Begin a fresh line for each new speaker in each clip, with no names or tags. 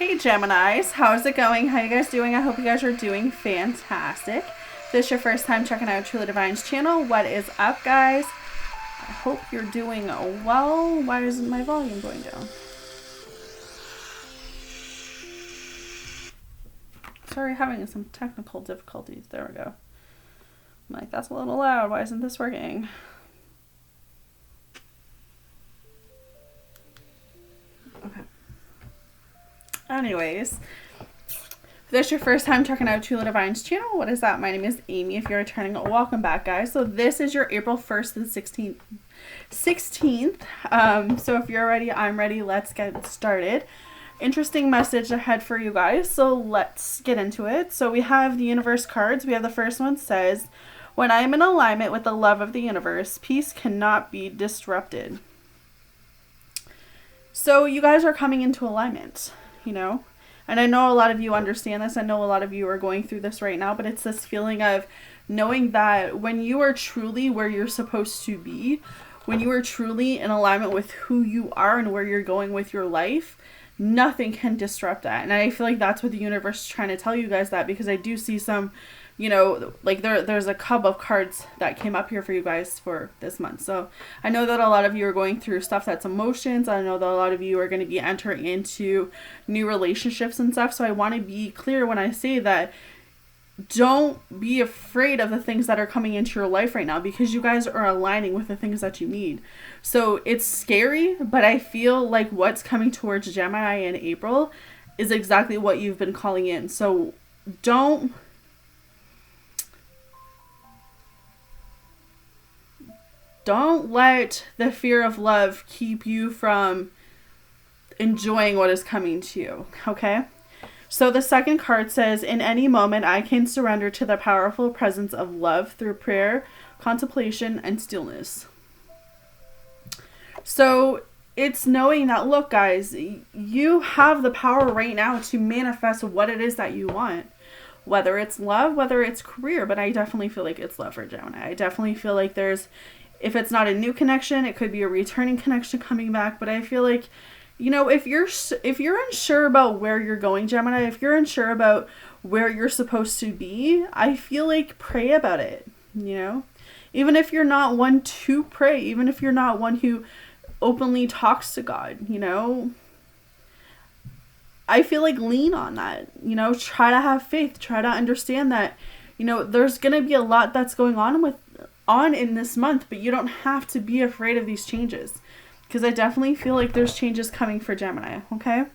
Hey Geminis, how's it going? How you guys doing? I hope you guys are doing fantastic. If this is your first time checking out Truly Divine's channel, what is up, guys? I hope you're doing well. Why isn't my volume going down? Sorry, having some technical difficulties. There we go. I'm like, that's a little loud. Why isn't this working? Okay. Anyways, if this is your first time checking out Truly Divine's channel, what is that? My name is Amy. If you're returning, welcome back, guys. So this is your April 1st and 16th. So if you're ready, I'm ready. Let's get started. Interesting message ahead for you guys. So let's get into it. So we have the universe cards. We have the first one says, when I am in alignment with the love of the universe, peace cannot be disrupted. So you guys are coming into alignment, you know, and I know a lot of you understand this. I know a lot of you are going through this right now, but it's this feeling of knowing that when you are truly where you're supposed to be, when you are truly in alignment with who you are and where you're going with your life, nothing can disrupt that. And I feel like that's what the universe is trying to tell you guys, that because I do see some, you know, like there's a cup of cards that came up here for you guys for this month. So I know that a lot of you are going through stuff that's emotions. I know that a lot of you are going to be entering into new relationships and stuff. So I want to be clear when I say that don't be afraid of the things that are coming into your life right now, because you guys are aligning with the things that you need. So it's scary, but I feel like what's coming towards Gemini in April is exactly what you've been calling in. So don't let the fear of love keep you from enjoying what is coming to you, okay? So the second card says, in any moment, I can surrender to the powerful presence of love through prayer, contemplation, and stillness. So it's knowing that, look, guys, you have the power right now to manifest what it is that you want. Whether it's love, whether it's career, but I definitely feel like it's love for Gemini. I definitely feel like if it's not a new connection, it could be a returning connection coming back. But I feel like, you know, if you're unsure about where you're going, Gemini, if you're unsure about where you're supposed to be, I feel like pray about it, you know? Even if you're not one to pray, even if you're not one who openly talks to God, you know? I feel like lean on that, you know? Try to have faith. Try to understand that, you know, there's going to be a lot that's going on in this month, but you don't have to be afraid of these changes, because I definitely feel like there's changes coming for Gemini, okay?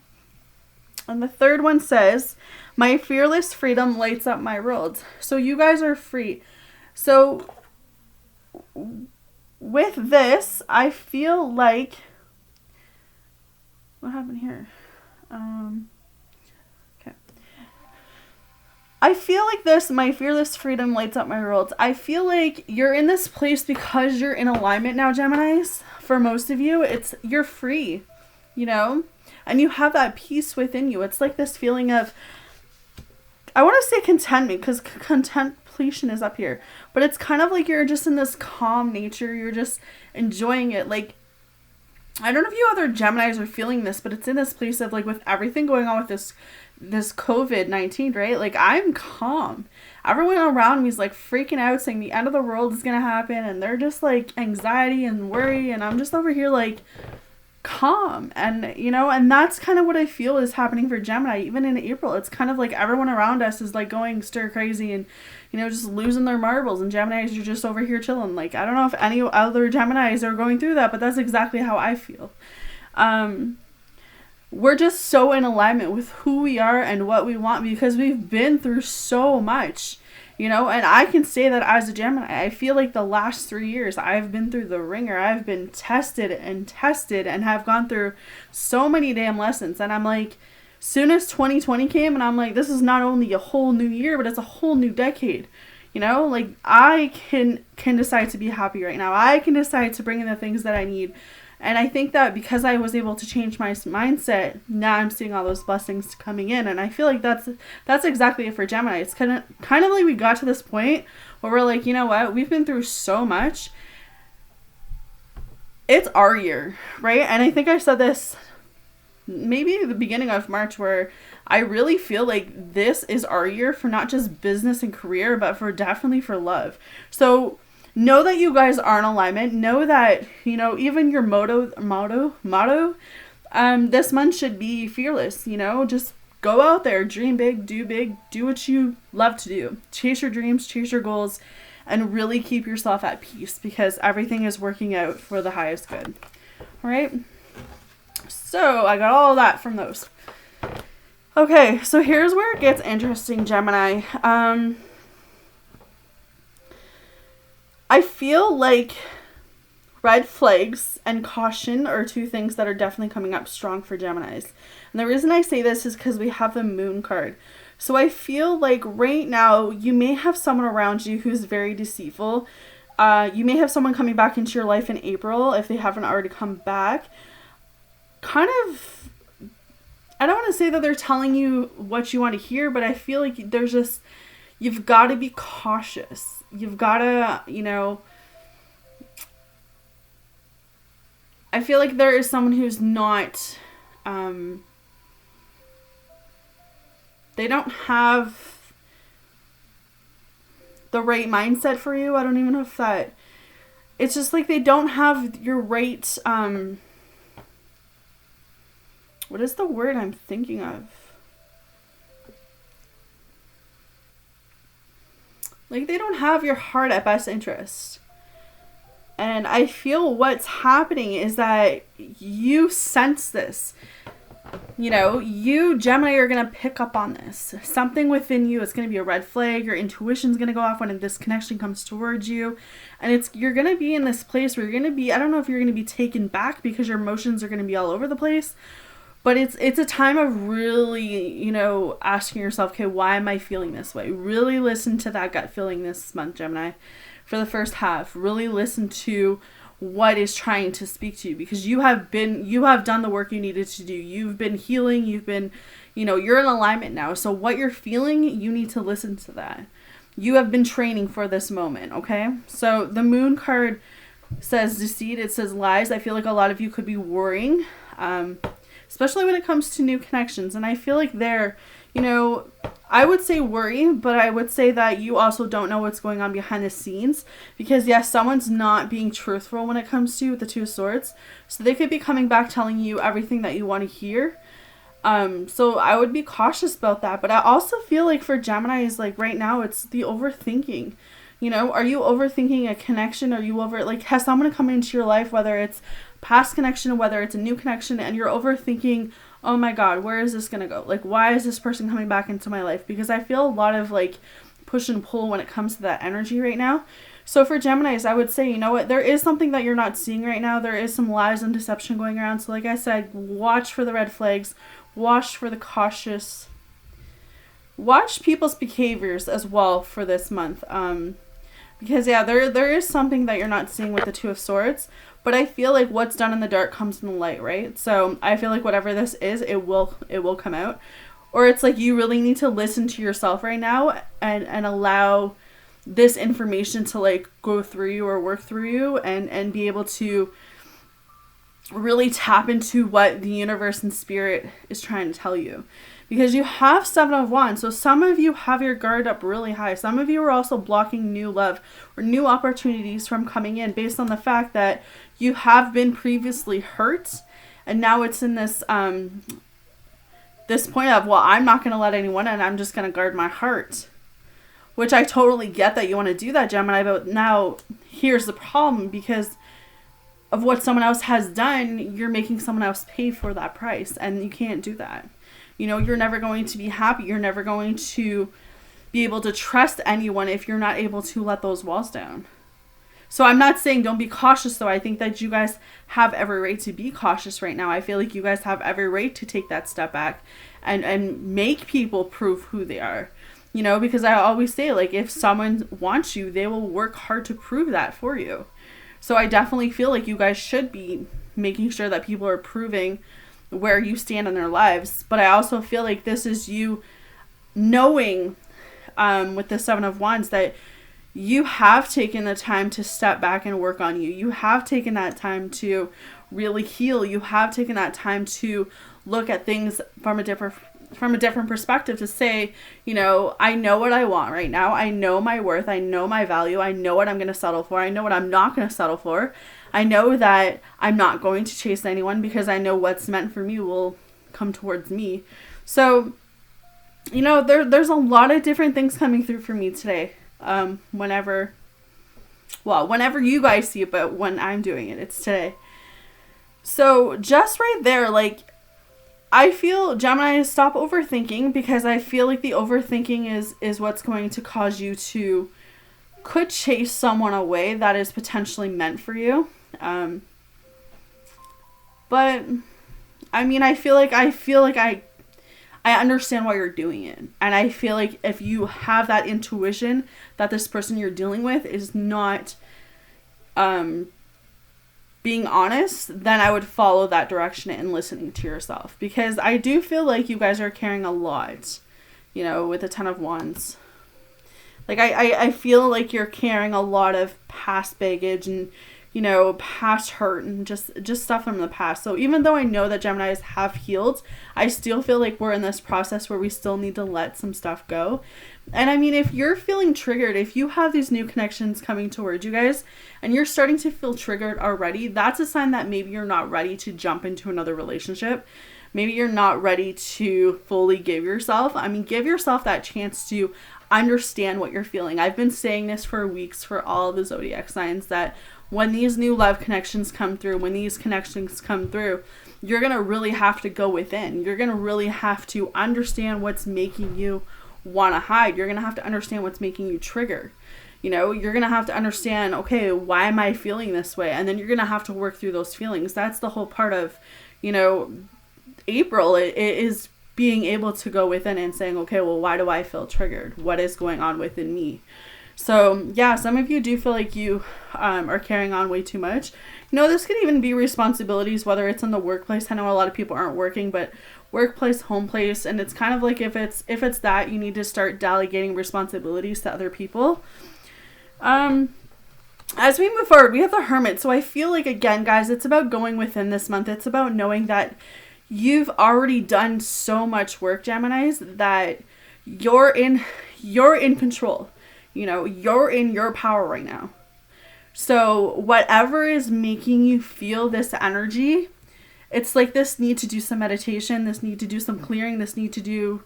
And the third one says, my fearless freedom lights up my world. So you guys are free. So with this, I feel like, what happened here? Okay. I feel like this, my fearless freedom lights up my world. I feel like you're in this place because you're in alignment now, Geminis. For most of you, you're free, you know, and you have that peace within you. It's like this feeling of, I want to say contentment, because contemplation is up here, but it's kind of like you're just in this calm nature. You're just enjoying it. Like, I don't know if you other Geminis are feeling this, but it's in this place of, like, with everything going on with this COVID-19, right? Like, I'm calm. Everyone around me is, like, freaking out, saying the end of the world is going to happen, and they're just, like, anxiety and worry, and I'm just over here, like, calm. And, you know, and that's kind of what I feel is happening for Gemini, even in April. It's kind of like everyone around us is, like, going stir crazy and, you know, just losing their marbles, and Geminis are just over here chilling. Like, I don't know if any other Geminis are going through that, but that's exactly how I feel. We're just so in alignment with who we are and what we want, because we've been through so much, you know, and I can say that as a Gemini, I feel like the last 3 years I've been through the ringer. I've been tested and have gone through so many damn lessons. And I'm like, soon as 2020 came, and I'm like, this is not only a whole new year, but it's a whole new decade. You know, like, I can decide to be happy right now. I can decide to bring in the things that I need. And I think that because I was able to change my mindset, now I'm seeing all those blessings coming in. And I feel like that's exactly it for Gemini. It's kind of like we got to this point where we're like, you know what? We've been through so much. It's our year, right? And I think I said this maybe the beginning of March, where I really feel like this is our year for not just business and career, but for definitely for love. So know that you guys are in alignment. Know that, you know, even your motto, this month should be fearless, you know, just go out there, dream big, do what you love to do. Chase your dreams, chase your goals, and really keep yourself at peace, because everything is working out for the highest good. All right. So I got all that from those. Okay, so here's where it gets interesting, Gemini. I feel like red flags and caution are two things that are definitely coming up strong for Geminis. And the reason I say this is because we have the moon card. So I feel like right now you may have someone around you who's very deceitful. You may have someone coming back into your life in April if they haven't already come back. Kind of, I don't want to say that they're telling you what you want to hear, but I feel like there's just, you've got to be cautious. You've got to, you know, I feel like there is someone who's not, they don't have the right mindset for you. I don't even know if that, it's just like they don't have your right, what is the word I'm thinking of? Like, they don't have your heart at best interest. And I feel what's happening is that you sense this. You know, you, Gemini, are going to pick up on this. Something within you is going to be a red flag. Your intuition's going to go off when this connection comes towards you. And you're going to be in this place where you're going to be, I don't know if you're going to be taken back because your emotions are going to be all over the place. But it's a time of really, you know, asking yourself, okay, why am I feeling this way? Really listen to that gut feeling this month, Gemini, for the first half. Really listen to what is trying to speak to you, because you have done the work you needed to do. You've been healing. You've been, you know, you're in alignment now. So what you're feeling, you need to listen to that. You have been training for this moment, okay? So the moon card says deceit. It says lies. I feel like a lot of you could be worrying, especially when it comes to new connections. And I feel like you know, I would say worry, but I would say that you also don't know what's going on behind the scenes, because yes, someone's not being truthful when it comes to the Two of Swords. So they could be coming back telling you everything that you want to hear. So I would be cautious about that. But I also feel like for Geminis, like right now, it's the overthinking. You know, are you overthinking a connection? Are you has someone come into your life, whether it's past connection, whether it's a new connection, and you're overthinking, oh my God, where is this going to go? Like, why is this person coming back into my life? Because I feel a lot of like push and pull when it comes to that energy right now. So for Geminis, I would say, you know what, there is something that you're not seeing right now. There is some lies and deception going around. So like I said, watch for the red flags, watch for the cautious, watch people's behaviors as well for this month. Because yeah, there is something that you're not seeing with the Two of Swords, but I feel like what's done in the dark comes in the light, right? So I feel like whatever this is, it will come out. Or it's like you really need to listen to yourself right now and allow this information to like go through you or work through you and be able to really tap into what the universe and spirit is trying to tell you. Because you have Seven of Wands. So some of you have your guard up really high. Some of you are also blocking new love or new opportunities from coming in based on the fact that you have been previously hurt. And now it's in this this point of, well, I'm not going to let anyone in. I'm just going to guard my heart. Which I totally get that you want to do that, Gemini. But now here's the problem. Because of what someone else has done, you're making someone else pay for that price. And you can't do that. You know, you're never going to be happy. You're never going to be able to trust anyone if you're not able to let those walls down. So I'm not saying don't be cautious, though. I think that you guys have every right to be cautious right now. I feel like you guys have every right to take that step back and make people prove who they are. You know, because I always say, like, if someone wants you, they will work hard to prove that for you. So I definitely feel like you guys should be making sure that people are proving where you stand in their lives. But I also feel like this is you knowing with the Seven of Wands that you have taken the time to step back and work on you. You have taken that time to really heal. You have taken that time to look at things from a different perspective, to say, I know what I want right now. I know my worth. I know my value. I know what I'm going to settle for. I know what I'm not going to settle for. I know that I'm not going to chase anyone because I know what's meant for me will come towards me. So, there's a lot of different things coming through for me today. Whenever you guys see it, but when I'm doing it, it's today. So just right there, I feel, Gemini, stop overthinking, because I feel like the overthinking is what's going to cause you to could chase someone away that is potentially meant for you. But I mean, I feel like I understand why you're doing it. And I feel like if you have that intuition that this person you're dealing with is not being honest, then I would follow that direction and listening to yourself. Because I do feel like you guys are carrying a lot, with the 10 of Wands. I feel like you're carrying a lot of past baggage and, past hurt and just stuff from the past. So even though I know that Geminis have healed, I still feel like we're in this process where we still need to let some stuff go. And I mean, if you're feeling triggered, if you have these new connections coming towards you guys and you're starting to feel triggered already, that's a sign that maybe you're not ready to jump into another relationship. Maybe you're not ready to fully give yourself that chance to understand what you're feeling. I've been saying this for weeks for all the zodiac signs, that when these new love connections come through, you're going to really have to go within. You're going to really have to understand what's making you want to hide. You're going to have to understand what's making you trigger. You're going to have to understand, okay, why am I feeling this way? And then you're going to have to work through those feelings. That's the whole part of, April. It is being able to go within and saying, okay, well, why do I feel triggered? What is going on within me? So yeah, some of you do feel like you are carrying on way too much. This could even be responsibilities, whether it's in the workplace. I know a lot of people aren't working, but workplace, home place, and it's kind of like if it's that, you need to start delegating responsibilities to other people. As we move forward, we have the Hermit. So I feel like, again, guys, it's about going within this month. It's about knowing that you've already done so much work, Geminis, that you're in control. You're in your power right now. So whatever is making you feel this energy, it's like this need to do some meditation, this need to do some clearing, this need to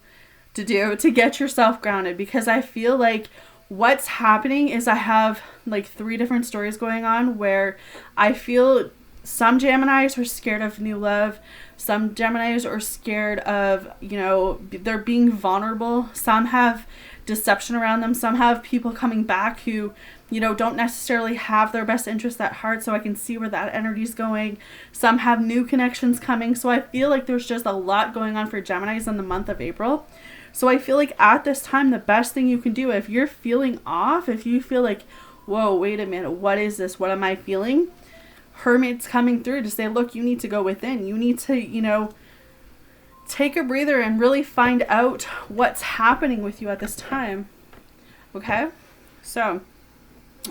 get yourself grounded. Because I feel like what's happening is I have 3 different stories going on where I feel some Geminis are scared of new love. Some Geminis are scared of, they're being vulnerable. Some have deception around them. Some have people coming back who, don't necessarily have their best interest at heart. So I can see where that energy is going. Some have new connections coming. So I feel like there's just a lot going on for Geminis in the month of April. So I feel like at this time, the best thing you can do, if you're feeling off, if you feel like, whoa, wait a minute, what is this? What am I feeling? Hermit's coming through to say, look, you need to go within. You need to, take a breather and really find out what's happening with you at this time. Okay? So,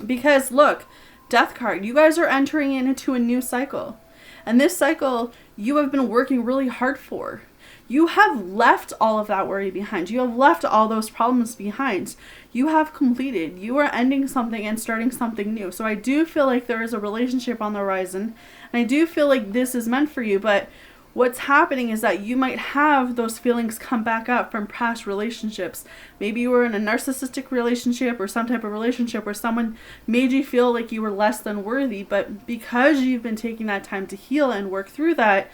because look, Death card, you guys are entering into a new cycle. And this cycle, you have been working really hard for. You have left all of that worry behind. You have left all those problems behind. You have completed. You are ending something and starting something new. So I do feel like there is a relationship on the horizon. And I do feel like this is meant for you. But what's happening is that you might have those feelings come back up from past relationships. Maybe you were in a narcissistic relationship or some type of relationship where someone made you feel like you were less than worthy. But because you've been taking that time to heal and work through that,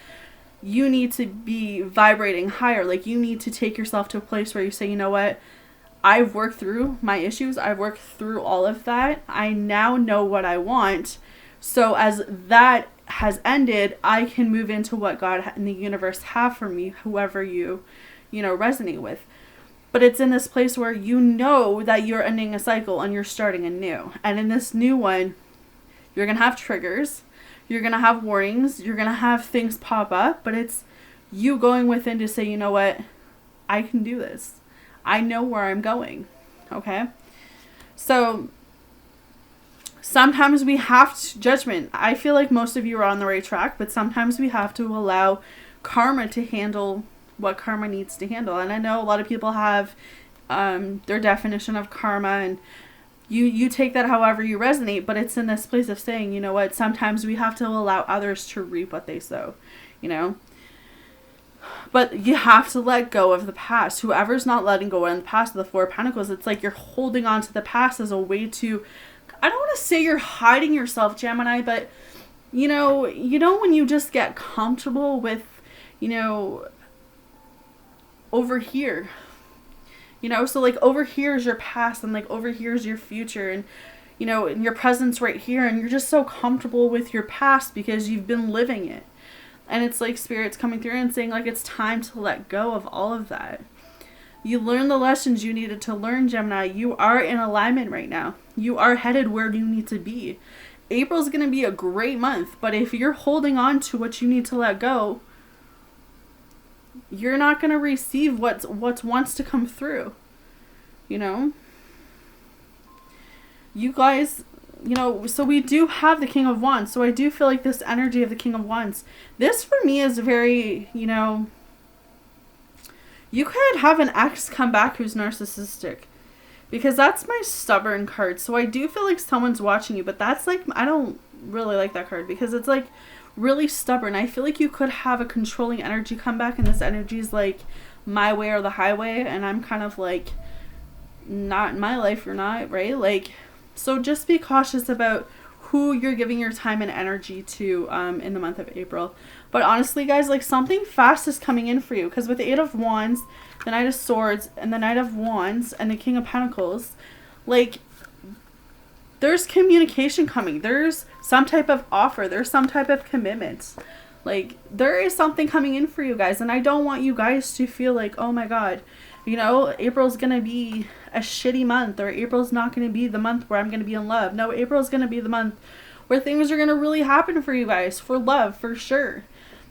you need to be vibrating higher. Like, you need to take yourself to a place where you say, you know what? I've worked through my issues. I've worked through all of that. I now know what I want. So as that has ended, I can move into what God and the universe have for me, whoever you resonate with. But it's in this place where you know that you're ending a cycle and you're starting a new. And in this new one, you're going to have triggers. You're going to have warnings. You're going to have things pop up. But it's you going within to say, you know what? I can do this. I know where I'm going. Okay? So sometimes we have to, judgment. I feel like most of you are on the right track, but sometimes we have to allow karma to handle what karma needs to handle. And I know a lot of people have their definition of karma, and you take that however you resonate, but it's in this place of saying, you know what, sometimes we have to allow others to reap what they sow, you know. But you have to let go of the past. Whoever's not letting go in the past of the Four of Pentacles, it's like you're holding on to the past as a way to, I don't want to say you're hiding yourself, Gemini, but you know when you just get comfortable with, you know, over here, you know, so like over here is your past, and like over here is your future, and you know, and your presence right here, and you're just so comfortable with your past because you've been living it. And it's like Spirit's coming through and saying like it's time to let go of all of that. You learned the lessons you needed to learn, Gemini. You are in alignment right now. You are headed where you need to be. April's going to be a great month, but if you're holding on to what you need to let go, you're not going to receive what's wants to come through. You know? You guys, you know, so we do have the King of Wands. So I do feel like this energy of the King of Wands, this for me is very, you know, you could have an ex come back who's narcissistic, because that's my stubborn card. So I do feel like someone's watching you, but that's like, I don't really like that card because it's like really stubborn. I feel like you could have a controlling energy come back, and this energy is like my way or the highway, and I'm kind of like, not in my life, you're not, right? Like, so just be cautious about who you're giving your time and energy to in the month of April. But honestly, guys, like something fast is coming in for you, because with the Eight of Wands, the Knight of Swords, and the Knight of Wands, and the King of Pentacles, like there's communication coming. There's some type of offer. There's some type of commitment. Like there is something coming in for you guys, and I don't want you guys to feel like, oh my God, you know, April's going to be a shitty month, or April's not going to be the month where I'm going to be in love. No, April's going to be the month where things are going to really happen for you guys, for love, for sure.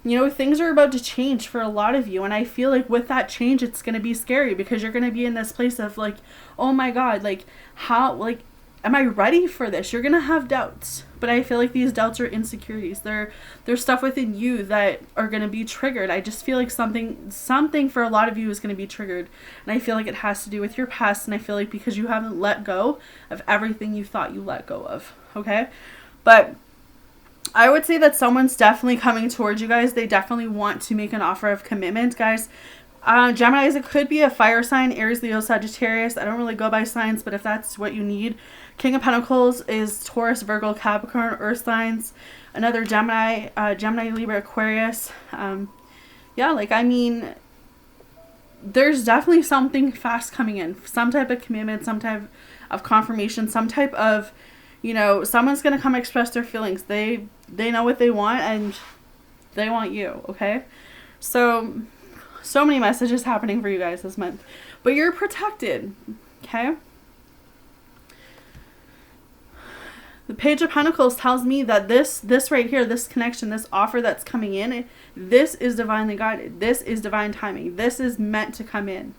You know, things are about to change for a lot of you, and I feel like with that change, it's going to be scary, because you're going to be in this place of like, oh my God, like how, like, am I ready for this? You're going to have doubts, but I feel like these doubts are insecurities. There's stuff within you that are going to be triggered. I just feel like something for a lot of you is going to be triggered. And I feel like it has to do with your past. And I feel like because you haven't let go of everything you thought you let go of. Okay. But I would say that someone's definitely coming towards you guys. They definitely want to make an offer of commitment, guys. Geminis, it could be a fire sign, Aries, Leo, Sagittarius. I don't really go by signs, but if that's what you need. King of Pentacles is Taurus, Virgo, Capricorn, Earth signs. Another Gemini, Gemini, Libra, Aquarius. Yeah, like, I mean, there's definitely something fast coming in. Some type of commitment, some type of confirmation, some type of, you know, someone's going to come express their feelings. They know what they want, and they want you, okay? So many messages happening for you guys this month. But you're protected, okay? The Page of Pentacles tells me that this right here, this connection, this offer that's coming in, this is divinely guided. This is divine timing. This is meant to come in.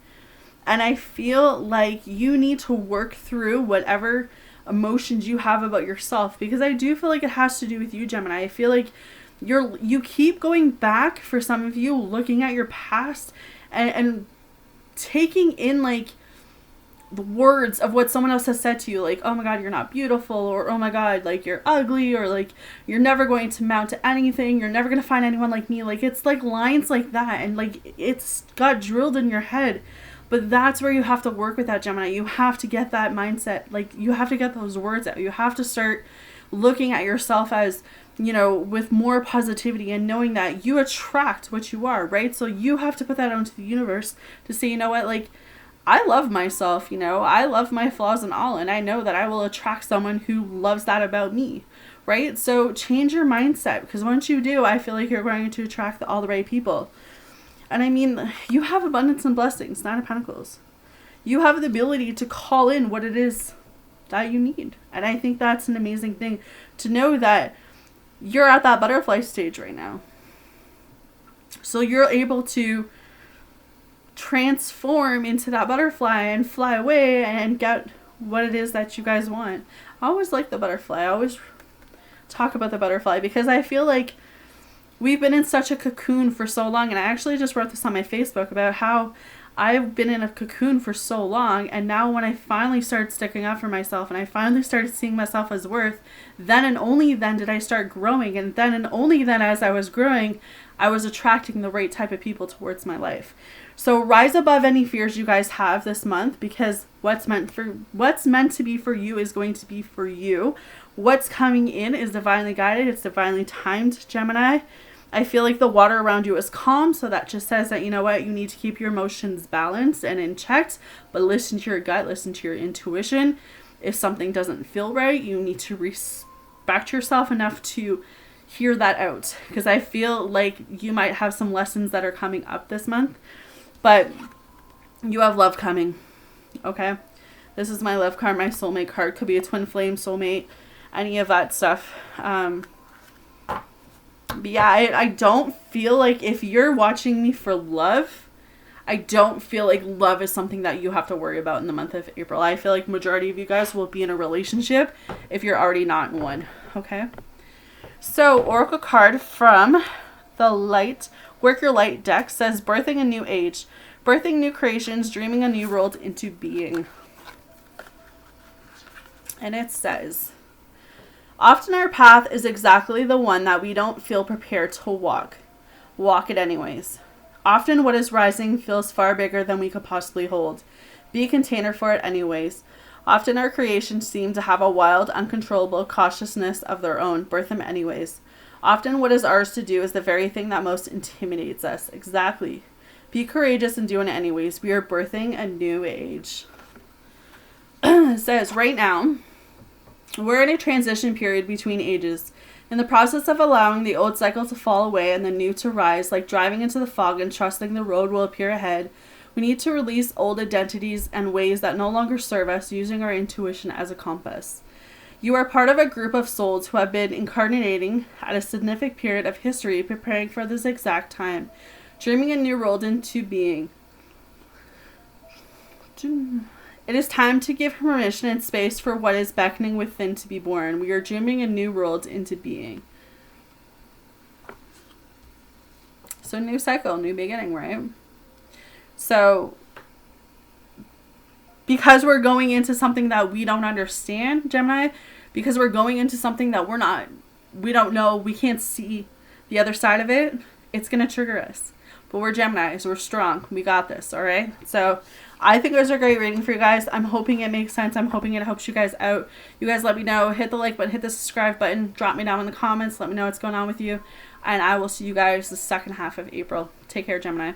And I feel like you need to work through whatever emotions you have about yourself, because I do feel like it has to do with you, Gemini. I feel like you keep going back, for some of you, looking at your past and taking in like the words of what someone else has said to you, like, oh my God, you're not beautiful, or oh my God, like you're ugly, or like you're never going to amount to anything, you're never going to find anyone like me. Like it's like lines like that, and like it's got drilled in your head. But that's where you have to work with that, Gemini. You have to get that mindset, like you have to get those words out. You have to start looking at yourself as, you know, with more positivity, and knowing that you attract what you are, right? So you have to put that out into the universe to say, you know what, like, I love myself, you know, I love my flaws and all, and I know that I will attract someone who loves that about me, right? So change your mindset, because once you do, I feel like you're going to attract all the right people. And I mean, you have abundance and blessings, Nine of Pentacles. You have the ability to call in what it is that you need. And I think that's an amazing thing, to know that you're at that butterfly stage right now. So you're able to transform into that butterfly and fly away and get what it is that you guys want. I always like the butterfly. I always talk about the butterfly because I feel like we've been in such a cocoon for so long. And I actually just wrote this on my Facebook about how I've been in a cocoon for so long, and now when I finally started sticking up for myself and I finally started seeing myself as worth, then and only then did I start growing, and then and only then as I was growing, I was attracting the right type of people towards my life. So rise above any fears you guys have this month, because what's meant to be for you is going to be for you. What's coming in is divinely guided. It's divinely timed, Gemini. I feel like the water around you is calm, so that just says that, you know what, you need to keep your emotions balanced and in check, but listen to your gut, listen to your intuition. If something doesn't feel right, you need to respect yourself enough to hear that out, because I feel like you might have some lessons that are coming up this month, but you have love coming, okay? This is my love card, my soulmate card. Could be a twin flame, soulmate, any of that stuff. But yeah, I don't feel like if you're watching me for love, I don't feel like love is something that you have to worry about in the month of April. I feel like majority of you guys will be in a relationship if you're already not in one, okay? So, Oracle card from the Light, Work Your Light deck says, birthing a new age, birthing new creations, dreaming a new world into being. And it says, often our path is exactly the one that we don't feel prepared to walk. Walk it anyways. Often what is rising feels far bigger than we could possibly hold. Be a container for it anyways. Often our creations seem to have a wild, uncontrollable cautiousness of their own. Birth them anyways. Often what is ours to do is the very thing that most intimidates us. Exactly. Be courageous and do it anyways. We are birthing a new age. It says, right now, we're in a transition period between ages. In the process of allowing the old cycle to fall away and the new to rise, like driving into the fog and trusting the road will appear ahead, we need to release old identities and ways that no longer serve us, using our intuition as a compass. You are part of a group of souls who have been incarnating at a significant period of history, preparing for this exact time, dreaming a new world into being. It is time to give permission and space for what is beckoning within to be born. We are dreaming a new world into being. So new cycle, new beginning, right? So because we're going into something that we don't understand, Gemini, because we're going into something that we don't know, we can't see the other side of it, it's going to trigger us. But we're Geminis, we're strong, we got this, all right? So I think those are a great reading for you guys. I'm hoping it makes sense. I'm hoping it helps you guys out. You guys let me know. Hit the like button, hit the subscribe button, drop me down in the comments, let me know what's going on with you, and I will see you guys the second half of April. Take care, Gemini.